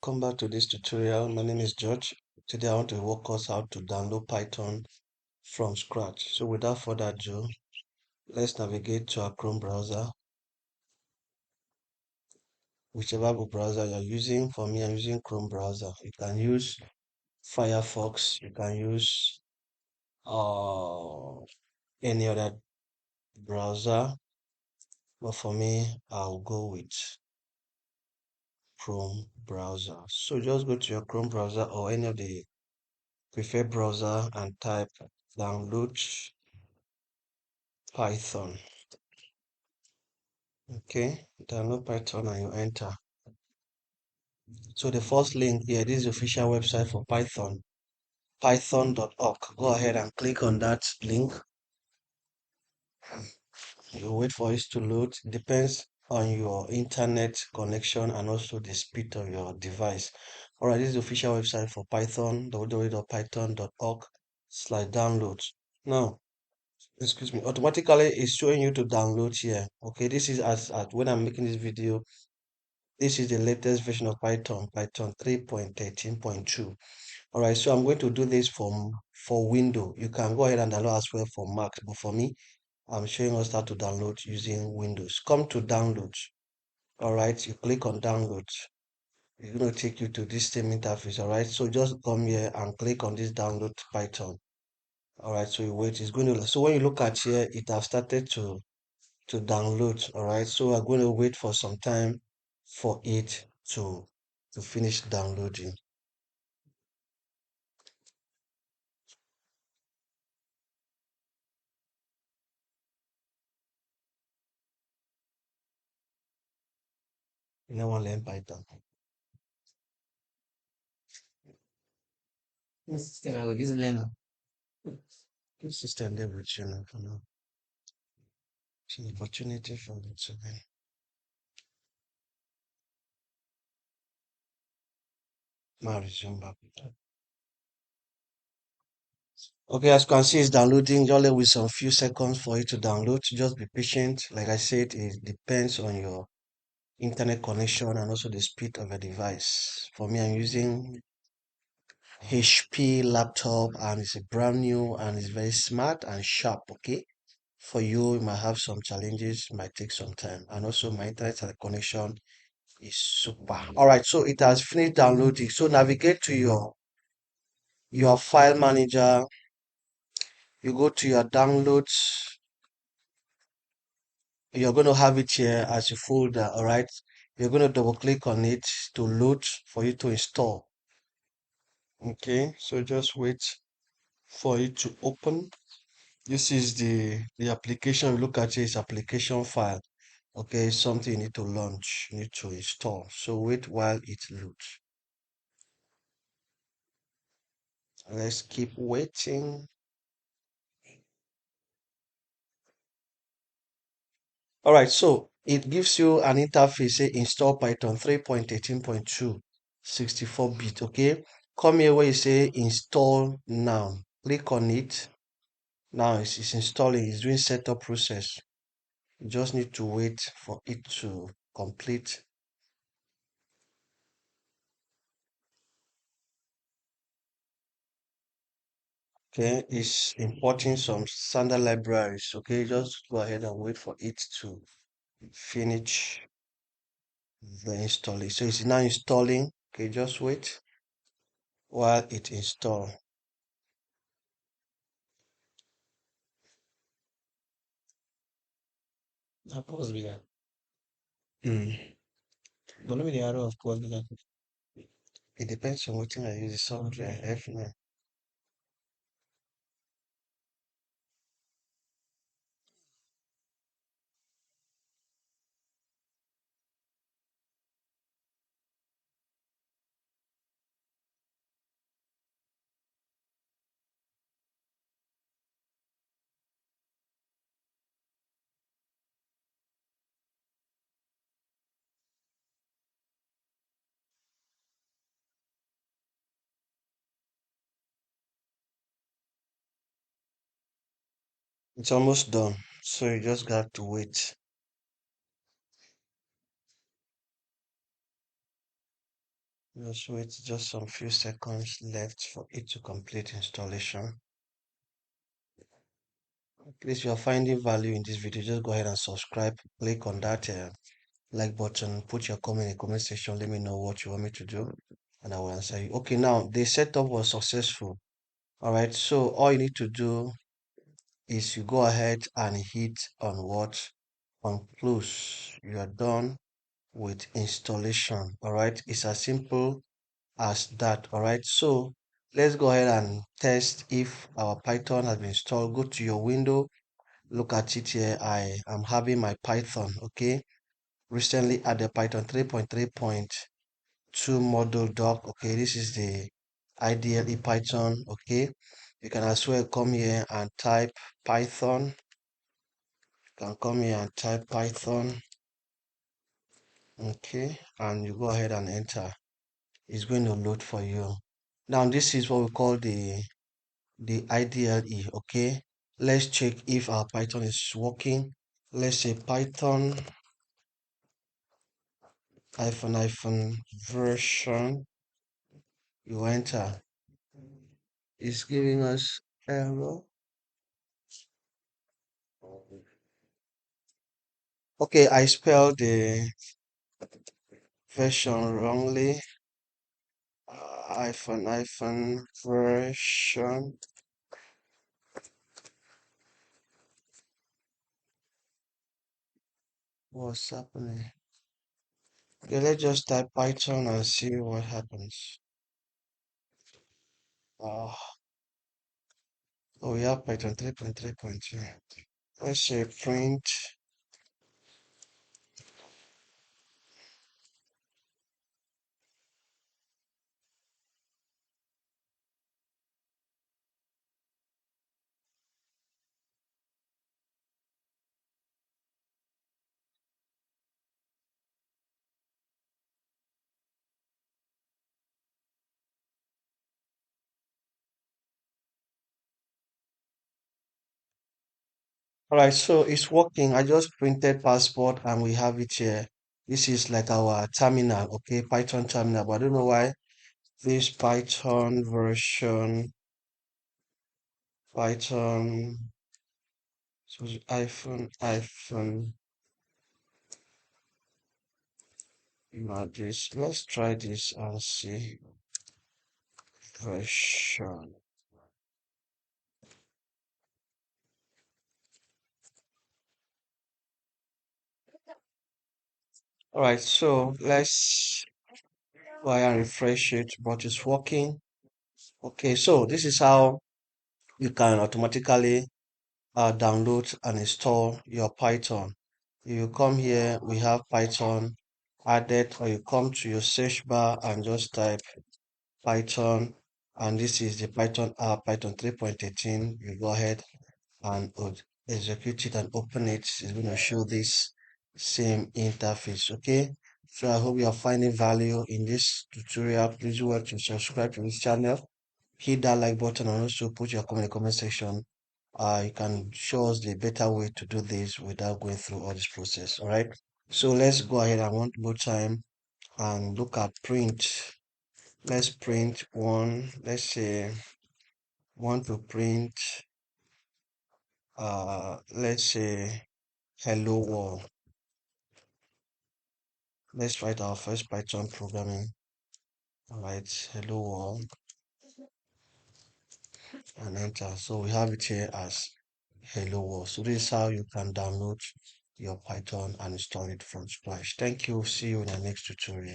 Welcome back to this tutorial. My name is George. Today I want to walk us how to download Python from scratch. So without further ado, let's navigate to our Chrome browser, whichever browser you're using. For me, I'm using Chrome browser. You can use Firefox, you can use any other browser, but for me, I'll go with Chrome browser. So just go to your Chrome browser or any of the preferred browser and type download Python. Okay, download Python and you enter. So the first link here, this is the official website for Python, python.org. Go ahead and click on that link. You wait for it to load. It depends on your internet connection and also the speed of your device. All right, this is the official website for Python, www.python.org/downloads. Now, excuse me, automatically it's showing you to download here. Okay, this is as when I'm making this video. This is the latest version of Python, Python 3.13.2. All right, so I'm going to do this for Windows. You can go ahead and download as well for Mac, but for me, I'm showing us how to download using Windows. Come to download. All right, you click on download. It's going to take you to this same interface. All right, so just come here and click on this download Python. All right, so you wait. It's going to. So when you look at here, it has started to download. All right, so we're going to wait for some time for it to finish downloading. You know, one learn Python. This system I will use learn. This system they will you know, for now. It's an opportunity for me to learn. Now resume back. Okay, as you can see, it's downloading. Just with some few seconds for it to download. Just be patient. Like I said, it depends on your internet connection and also the speed of your device. For me, I'm using HP laptop and it's a brand new and it's very smart and sharp. Okay, for you, you might have some challenges, it might take some time, and also my internet connection is super. All right, so it has finished downloading. So navigate to your file manager. You go to your downloads. You're going to have it here as a folder. All right, you're going to double click on it to load for you to install. Okay, so just wait for it to open. This is the application. Look at it, it's application file. Okay, something you need to launch, you need to install. So wait while it loads. Let's keep waiting. All right, so it gives you an interface, say install Python 3.18.2, 64-bit. Okay, come here where you say install now. Click on it. Now it's installing, it's doing setup process. You just need to wait for it to complete. Okay, it's importing some standard libraries. Okay, just go ahead and wait for it to finish the installing. So it's now installing. Okay, just wait while it installs. Pause be that. Mm. Don't be the arrow of pause be that. It depends on what thing I use the software. F9. It's almost done. So you just got to wait. Just wait just some few seconds left for it to complete installation. Please, if you're finding value in this video, just go ahead and subscribe. Click on that like button. Put your comment in the comment section. Let me know what you want me to do, and I will answer you. Okay, now the setup was successful. All right, so all you need to do is you go ahead and hit on what? On close. You are done with installation. All right, it's as simple as that. All right, so let's go ahead and test if our Python has been installed. Go to your window, look at it here. I am having my Python. Okay, recently added Python 3.3.2 module doc. Okay, this is the IDLE Python. Okay, you can as well come here and type Python. You can come here and type Python. Okay, and you go ahead and enter. It's going to load for you. Now this is what we call the IDLE. Okay, let's check if our Python is working. Let's say Python hyphen version. You enter. It's giving us error. Okay, I spelled the version wrongly. Hyphen version. What's happening? Okay, let's just type Python and see what happens. Uh, oh, we have Python 3.3.2. Let's say print. All right, so it's working. I just printed passport and we have it here. This is like our terminal, okay, Python terminal. But I don't know why this Python version, Python, so it's iPhone, not this. Let's try this and see version. All right, so let's go ahead and refresh it, but it's working. Okay, so this is how you can automatically download and install your Python. If you come here, we have Python added, or you come to your search bar and just type Python, and this is the Python app, Python 3.18. You go ahead and execute it and open it. It's going to show this same interface. Okay, so I hope you are finding value in this tutorial. Please do well to subscribe to this channel, hit that like button, and also put your comment in the comment section. You can show us the better way to do this without going through all this process. All right, so let's go ahead and one more time and look at print. Let's print one. Let's say want to print let's say hello world. Let's write our first Python programming. All right, hello world, and enter. So we have it here as hello world. So this is how you can download your Python and install it from scratch. Thank you. See you in the next tutorial.